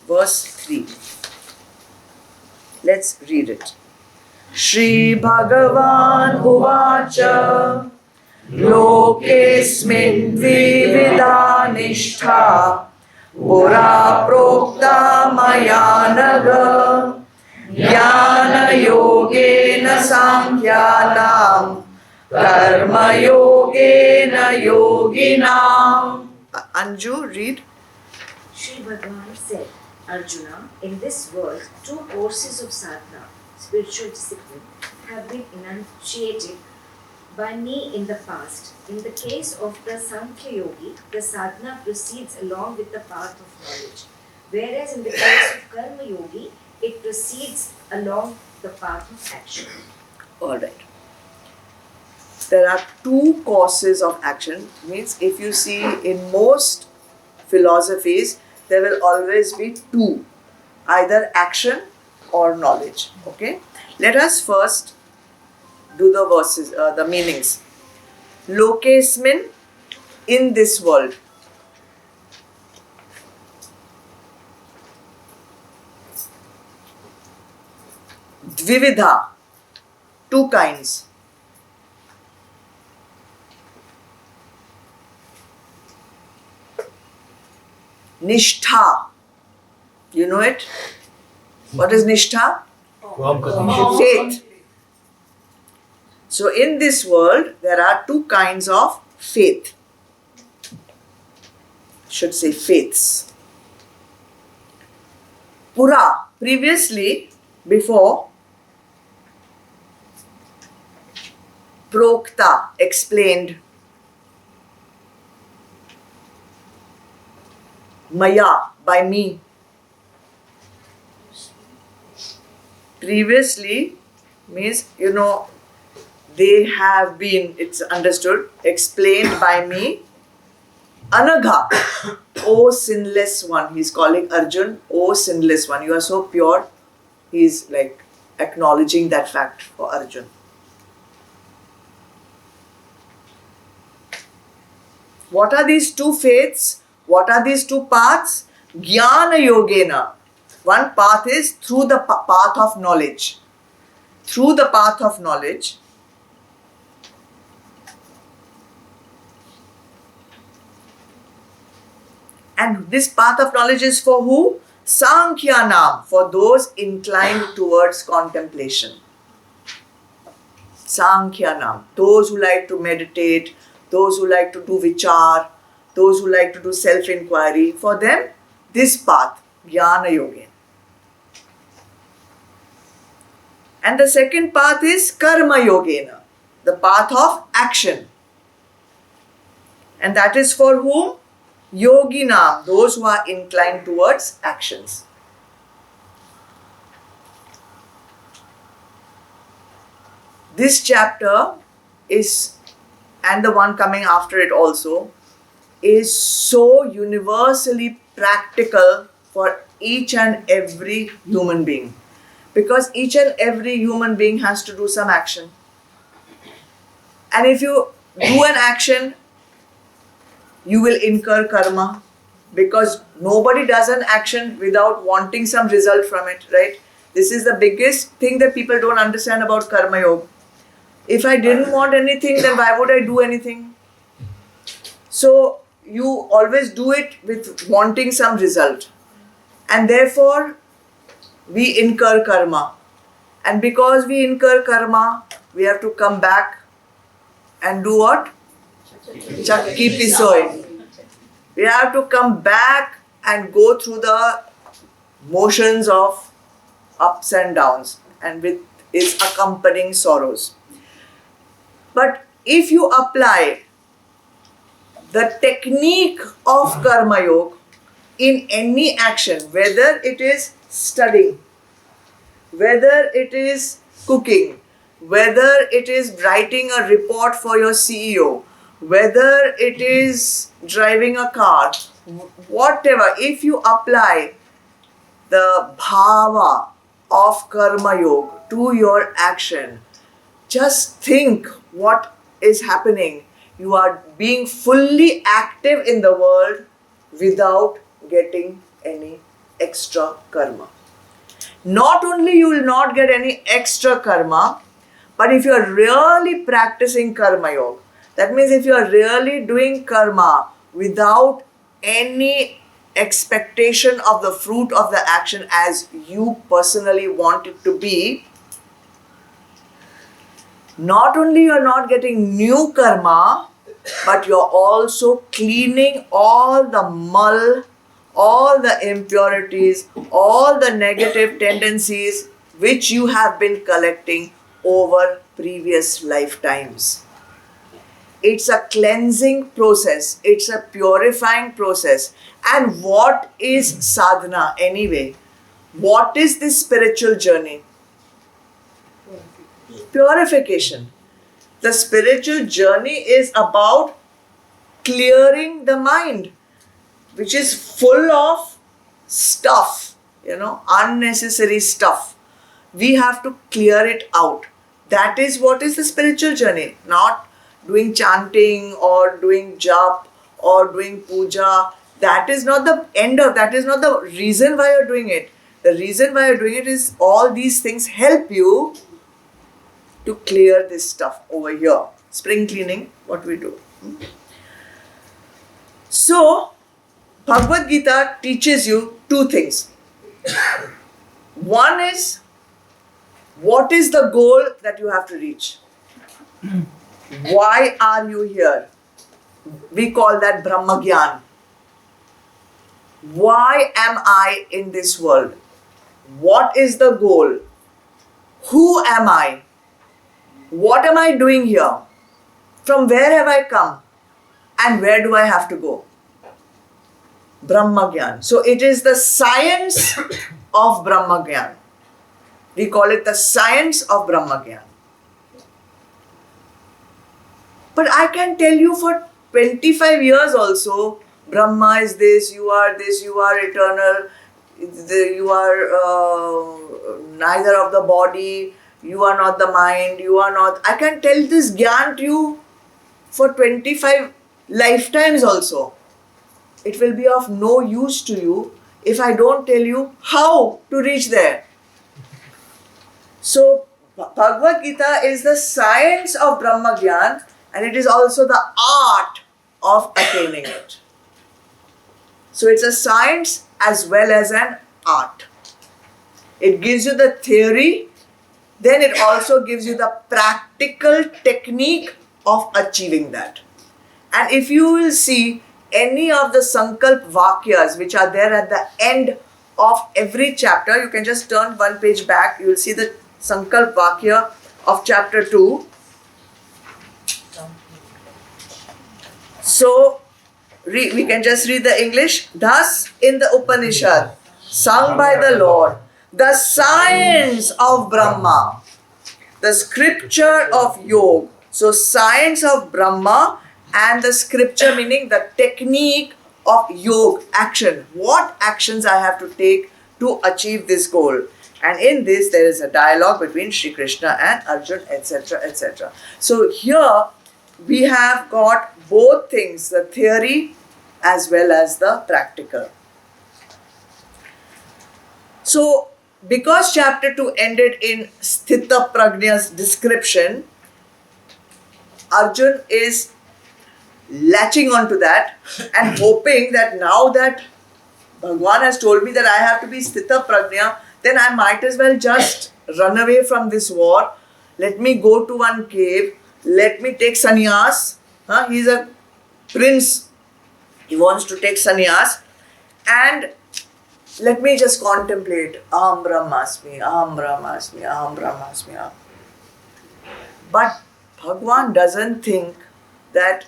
verse 3. Let's read it. Shri Bhagavan Uvacha Lokesmin Dvivida Nishtha Pura Prokta Maya Naga Jnana Yogena Sankhyanam Karma Yogena Yoginam. Anju, read. Sri Bhagavan said, Arjuna, in this world, two courses of sadhana, spiritual discipline, have been enunciated by me in the past. In the case of the Sankhya Yogi, the sadhana proceeds along with the path of knowledge, whereas in the case of Karma Yogi, it proceeds along the path of action. Alright. There are two courses of action. Means if you see in most philosophies, there will always be two, either action or knowledge. Okay. Let us first do the verses, the meanings. Lokesmin, in this world. Dvividha, two kinds. Nishtha, you know it? What is Nishtha? Faith. So in this world, there are two kinds of faith. Should say faiths. Pura, previously, before, Prokta, explained. Maya, by me. Previously means, they have been, it's understood, explained by me. Anagha, O sinless one. He's calling Arjun, O sinless one. You are so pure. He's like acknowledging that fact for Arjun. What are these two faiths? What are these two paths? Jnana Yogena. One path is through the path of knowledge. Through the path of knowledge. And this path of knowledge is for who? Sankhyanam, for those inclined towards contemplation. Sankhyanam, those who like to meditate, those who like to do vichar, those who like to do self-inquiry, for them, this path, Jnana Yogena. And the second path is Karma Yogena, the path of action. And that is for whom? Yoginam, those who are inclined towards actions. This chapter is, and the one coming after it also, is so universally practical for each and every human being. Because each and every human being has to do some action. And if you do an action, you will incur karma, because nobody does an action without wanting some result from it, right? This is the biggest thing that people don't understand about Karma Yoga. If I didn't want anything, then why would I do anything? So you always do it with wanting some result. And therefore, we incur karma. And because we incur karma, we have to come back and do what? Chakki pisoi. We have to come back and go through the motions of ups and downs, and with its accompanying sorrows. But if you apply the technique of Karma Yoga in any action, whether it is studying, whether it is cooking, whether it is writing a report for your CEO, whether it is driving a car, whatever, if you apply the bhava of Karma Yoga to your action, just think what is happening. You are being fully active in the world without getting any extra karma. Not only you will not get any extra karma, but if you are really practicing karma yoga, that means if you are really doing karma without any expectation of the fruit of the action as you personally want it to be, not only you are not getting new karma, but you are also cleaning all the mull, all the impurities, all the negative tendencies which you have been collecting over previous lifetimes. It's a cleansing process, it's a purifying process. And what is sadhana anyway? What is this spiritual journey? Purification. The spiritual journey is about clearing the mind, which is full of stuff, unnecessary stuff. We have to clear it out. That is what is the spiritual journey, not doing chanting or doing jap or doing puja. That is not the end of, that is not the reason why you're doing it. The reason why you're doing it is all these things help you to clear this stuff over here. Spring cleaning, what we do. So, Bhagavad Gita teaches you two things. One is, what is the goal that you have to reach? Why are you here? We call that Brahma Gyan. Why am I in this world? What is the goal? Who am I? What am I doing here? From where have I come? And where do I have to go? Brahma Gyan. So it is the science of Brahma Gyan. We call it the science of Brahma Gyan. But I can tell you for 25 years also, Brahma is this, you are eternal, you are neither of the body, you are not the mind, you are not. I can tell this Gyan to you for 25 lifetimes also. It will be of no use to you if I don't tell you how to reach there. So, Bhagavad Gita is the science of Brahma Gyan, and it is also the art of attaining it. So, it's a science as well as an art. It gives you the theory, then it also gives you the practical technique of achieving that. And if you will see any of the Sankalp Vakyas which are there at the end of every chapter, you can just turn one page back, you will see the Sankalp Vakya of chapter 2. So, we can just read the English. Thus, in the Upanishad, sung by the Lord, the science of Brahma, the scripture of Yoga. So, science of Brahma and the scripture meaning the technique of Yoga, action. What actions I have to take to achieve this goal. And in this, there is a dialogue between Shri Krishna and Arjuna, etc., etc. So, here we have got both things, the theory as well as the practical. So, because chapter 2 ended in Sthita Prajna's description, Arjun is latching onto that and hoping that now that Bhagwan has told me that I have to be Sthita Prajna, then I might as well just run away from this war. Let me go to one cave. Let me take sannyas. He's a prince. He wants to take sannyas. And let me just contemplate. Aham Brahmasmi, Aham Brahmasmi, Aham Brahmasmi. But Bhagwan doesn't think that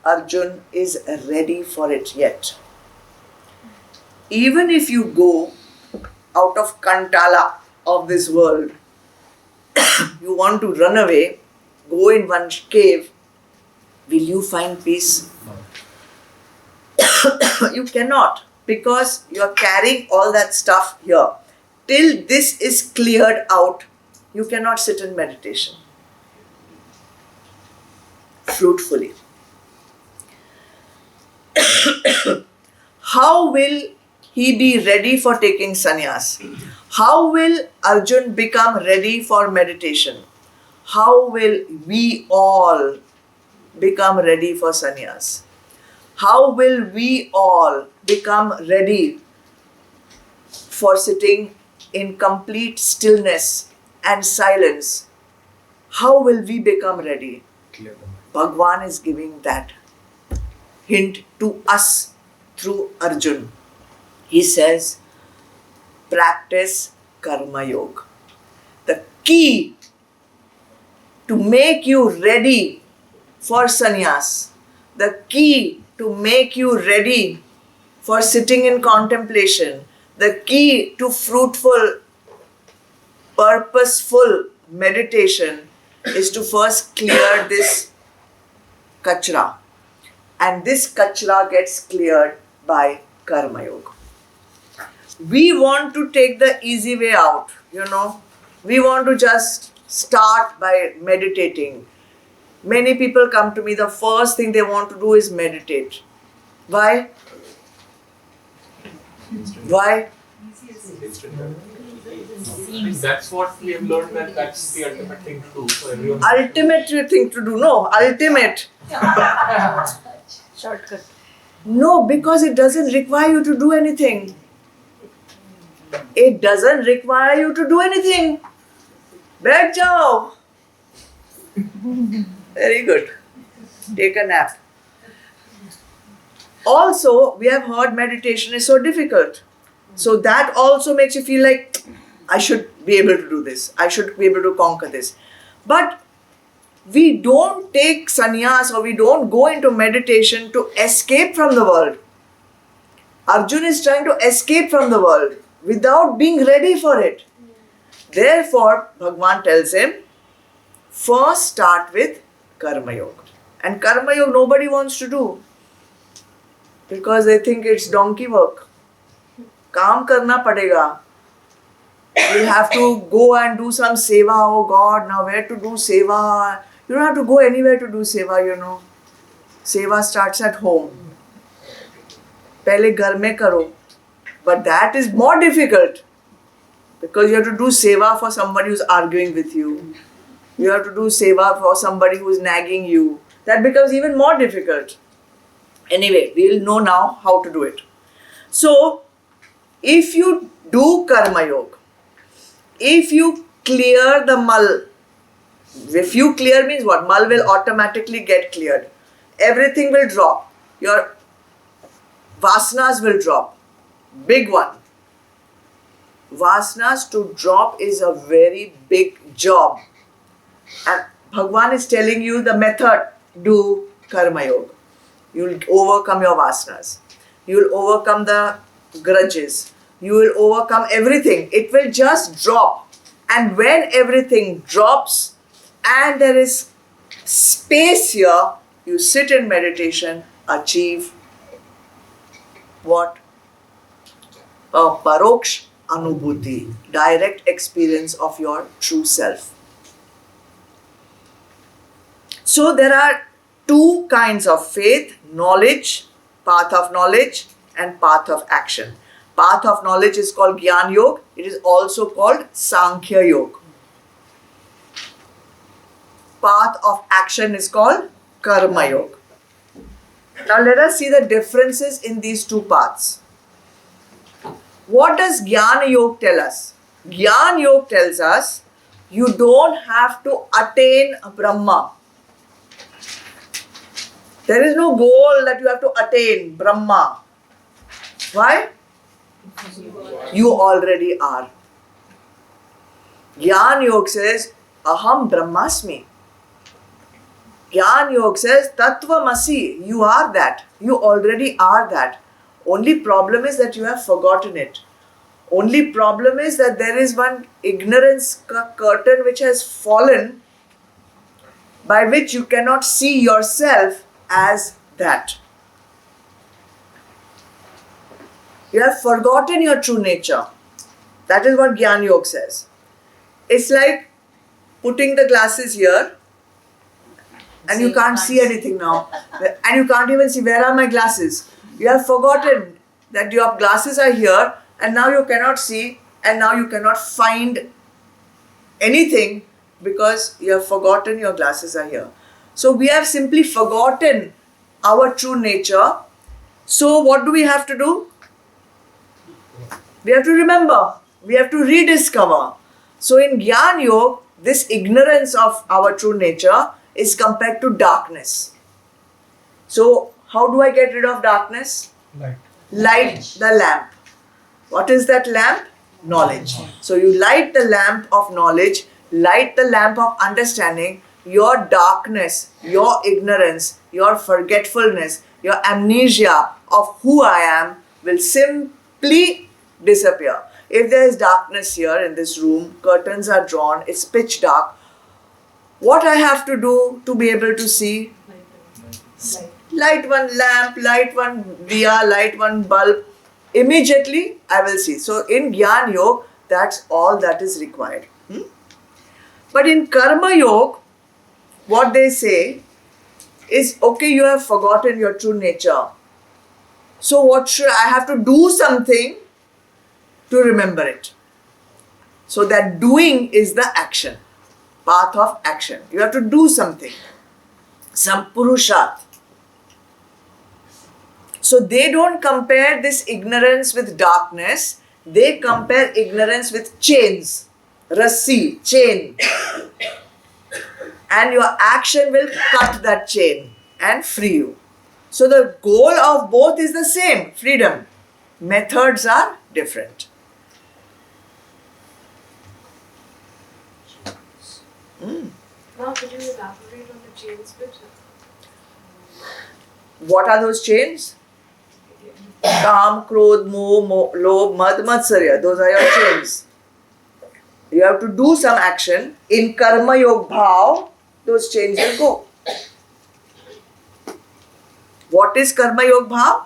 Arjun is ready for it yet. Even if you go out of Kantala of this world, you want to run away, go in one cave, will you find peace? You cannot, because you are carrying all that stuff here. Till this is cleared out, you cannot sit in meditation fruitfully. How will he be ready for taking sannyas? How will Arjun become ready for meditation? How will we all become ready for sannyas? How will we all become ready for sitting in complete stillness and silence? How will we become ready? Bhagwan is giving that hint to us through Arjun. He says, practice Karma Yoga. The key to make you ready for sannyas, the key to make you ready for sitting in contemplation, the key to fruitful, purposeful meditation is to first clear this kachra. And this kachra gets cleared by Karma Yoga. We want to take the easy way out, We want to just start by meditating. Many people come to me, the first thing they want to do is meditate. Why? Why? That's what we have learned, that that's the ultimate thing to do for everyone. Ultimate thing to do. No, ultimate. Shortcut. No, because it doesn't require you to do anything. It doesn't require you to do anything. Baith jao. Very good. Take a nap. Also, we have heard meditation is so difficult. So that also makes you feel like, I should be able to do this. I should be able to conquer this. But we don't take sannyas or we don't go into meditation to escape from the world. Arjun is trying to escape from the world without being ready for it. Therefore, Bhagwan tells him, first start with Karma Yoga. And Karma Yoga nobody wants to do because they think it's donkey work. Kaam karna padega. You'll have to go and do some seva. Oh God, now where to do seva? You don't have to go anywhere to do seva, Seva starts at home. Pehle ghar mein karo. But that is more difficult because you have to do seva for somebody who's arguing with you. You have to do seva for somebody who's nagging you. That becomes even more difficult. Anyway, we'll know now how to do it. So, if you do Karma Yoga, if you clear the mal, if you clear means what? Mal will automatically get cleared. Everything will drop. Your vasanas will drop. Big one. Vasanas to drop is a very big job. And Bhagwan is telling you the method. Do Karma Yoga. You will overcome your vasanas. You will overcome the grudges. You will overcome everything. It will just drop. And when everything drops and there is space here, you sit in meditation, achieve what? A paroksh anubhuti, direct experience of your true self. So there are two kinds of faith, knowledge, path of knowledge and path of action. Path of knowledge is called Gyan Yoga. It is also called Sankhya Yoga. Path of action is called Karma Yoga. Now let us see the differences in these two paths. What does Jnana Yoga tell us? Jnana Yoga tells us you don't have to attain Brahma. There is no goal that you have to attain Brahma. Why? You already are. Jnana Yoga says, Aham Brahmasmi. Jnana Yoga says, Tattvamasi. You are that. You already are that. Only problem is that you have forgotten it. Only problem is that there is one ignorance curtain which has fallen by which you cannot see yourself as that. You have forgotten your true nature. That is what Jnana Yoga says. It's like putting the glasses here and you can't see anything now. And you can't even see where are my glasses. You have forgotten that your glasses are here and now you cannot see and now you cannot find anything because you have forgotten your glasses are here. So we have simply forgotten our true nature. So what do we have to do? We have to remember. We have to rediscover. So in Gyan Yoga, this ignorance of our true nature is compared to darkness. So how do I get rid of darkness? Light the lamp. What is that lamp? Knowledge. So you light the lamp of knowledge, light the lamp of understanding. Your darkness, your ignorance, your forgetfulness, your amnesia of who I am will simply disappear. If there is darkness here in this room, curtains are drawn, it's pitch dark, what I have to do to be able to see? Light one lamp, light one diya, light one bulb. Immediately I will see. So in Gyan Yoga, that's all that is required. But in Karma Yoga, what they say is, okay, you have forgotten your true nature. So what should I have to do something to remember it? So that doing is the action, path of action. You have to do something, some purusharth. So they don't compare this ignorance with darkness. They compare ignorance with chains, rassi, chain. And your action will cut that chain and free you. So the goal of both is the same, freedom. Methods are different. Now, could you elaborate on the chains bit? What are those chains? Kam, Krodh, Moh, Lobh, Mad, Matsarya. Those are your chains. You have to do some action. In Karma Yoga Bhav, those chains will go. What is Karma Yoga Bhav?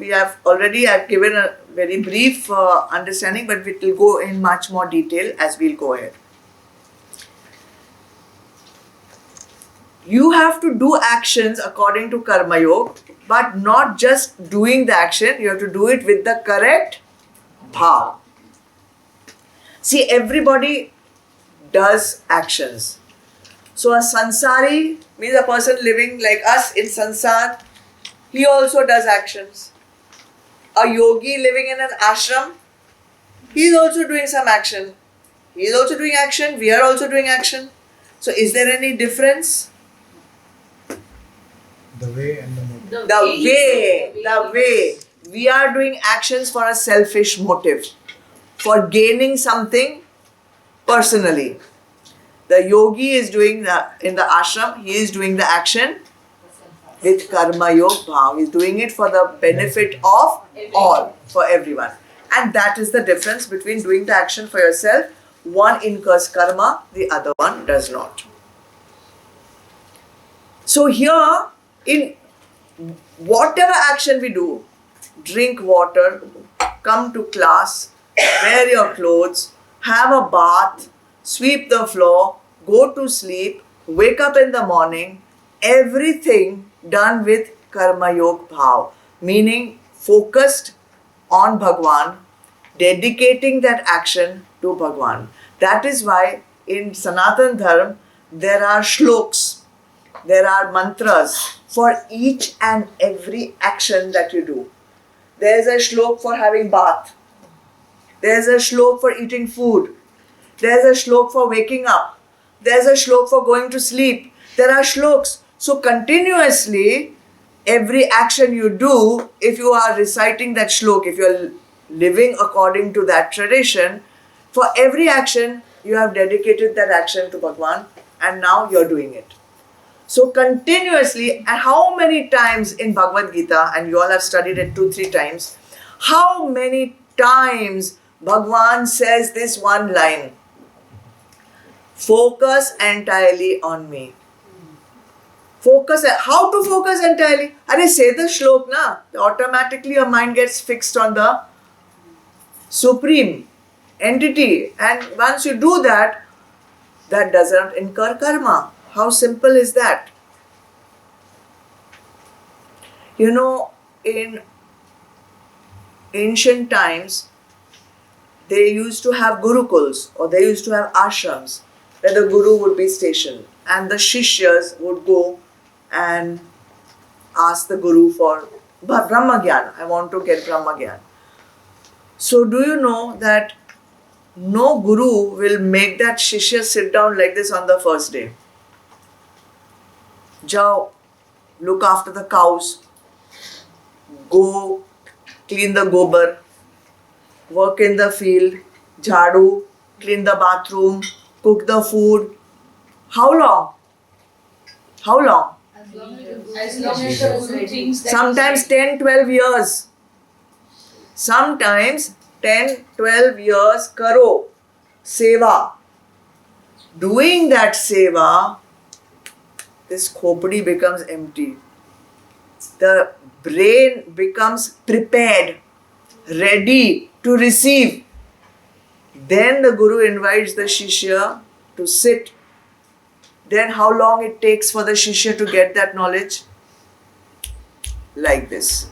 I've given a very brief understanding, but it will go in much more detail as we'll go ahead. You have to do actions according to Karma Yoga, but not just doing the action, you have to do it with the correct bhav. See, everybody does actions. So a sansari means a person living like us in sansar, he also does actions. A yogi living in an ashram, he is also doing some action. He is also doing action, we are also doing action. So is there any difference? The way and the motive. The way. We are doing actions for a selfish motive, for gaining something personally. The yogi is doing in the ashram, he is doing the action with Karma Yoga Bhav. He is doing it for the benefit of all, for everyone. And that is the difference between doing the action for yourself. One incurs karma, the other one does not. So here, in whatever action we do, drink water, come to class, wear your clothes, have a bath, sweep the floor, go to sleep, wake up in the morning, everything done with Karma Yoga Bhav, meaning focused on Bhagwan, dedicating that action to Bhagwan. That is why in Sanatan Dharma there are shloks, there are mantras for each and every action that you do. There is a shlok for having bath. There is a shlok for eating food. There is a shlok for waking up. There is a shlok for going to sleep. There are shloks. So continuously, every action you do, if you are reciting that shlok, if you are living according to that tradition, for every action, you have dedicated that action to Bhagwan and now you are doing it. So continuously, and how many times in Bhagavad Gita, and you all have studied it 2-3 times, how many times Bhagwan says this one line, focus entirely on me. Focus, how to focus entirely? Arey, say the shlok na, automatically your mind gets fixed on the supreme entity, and once you do that, that does not incur karma. How simple is that? You know, in ancient times, they used to have gurukuls or they used to have ashrams where the guru would be stationed and the shishyas would go and ask the guru for Brahma Gyan. I want to get Brahma Gyan. So do you know that no guru will make that shishya sit down like this on the first day? Jao, look after the cows, go clean the gobar, work in the field, jhadu, clean the bathroom, cook the food. How long? How long? As long as the Guru thinks that Sometimes 10, 12 years. Sometimes 10, 12 years karo. Seva. Doing that seva, this khopadi becomes empty. The brain becomes prepared, ready to receive. Then the guru invites the shishya to sit. Then how long it takes for the shishya to get that knowledge? Like this.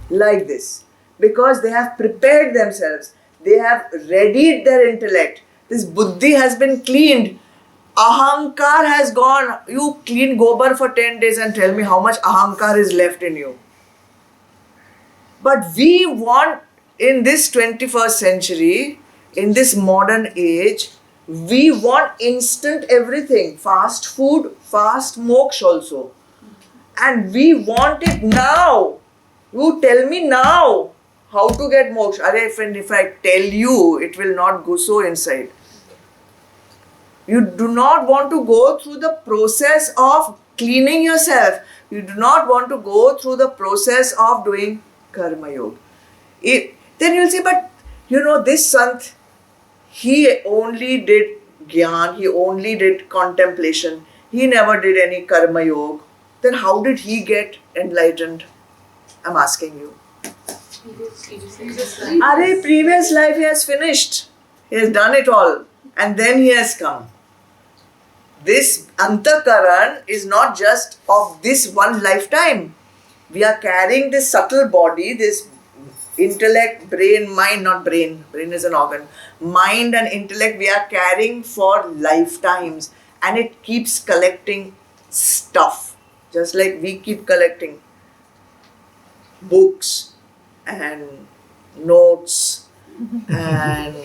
Like this. Because they have prepared themselves. They have readied their intellect. This buddhi has been cleaned. Ahankar has gone. You clean gobar for 10 days and tell me how much ahankar is left in you. But we want, in this 21st century, in this modern age, we want instant everything. Fast food, fast moksha also. And we want it now. You tell me now how to get moksha. Arey friend, if I tell you, it will not go so inside. You do not want to go through the process of cleaning yourself. You do not want to go through the process of doing karma yoga. Then you'll say, but you know, this sant, he only did gyan, he only did contemplation, he never did any karma yoga. Then how did he get enlightened? I'm asking you. Arey, previous life he has finished. He has done it all. And then he has come. This antakaran is not just of this one lifetime. We are carrying this subtle body, this intellect, brain, mind, not brain. Brain is an organ. Mind and intellect we are carrying for lifetimes. And it keeps collecting stuff. Just like we keep collecting books and notes and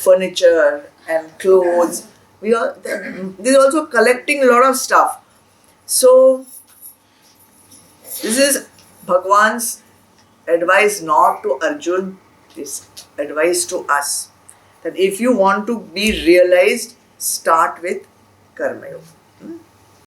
furniture and clothes. They're also collecting a lot of stuff. So, this is Bhagwan's advice not to Arjun, this advice to us. That if you want to be realized, start with Karma Yoga.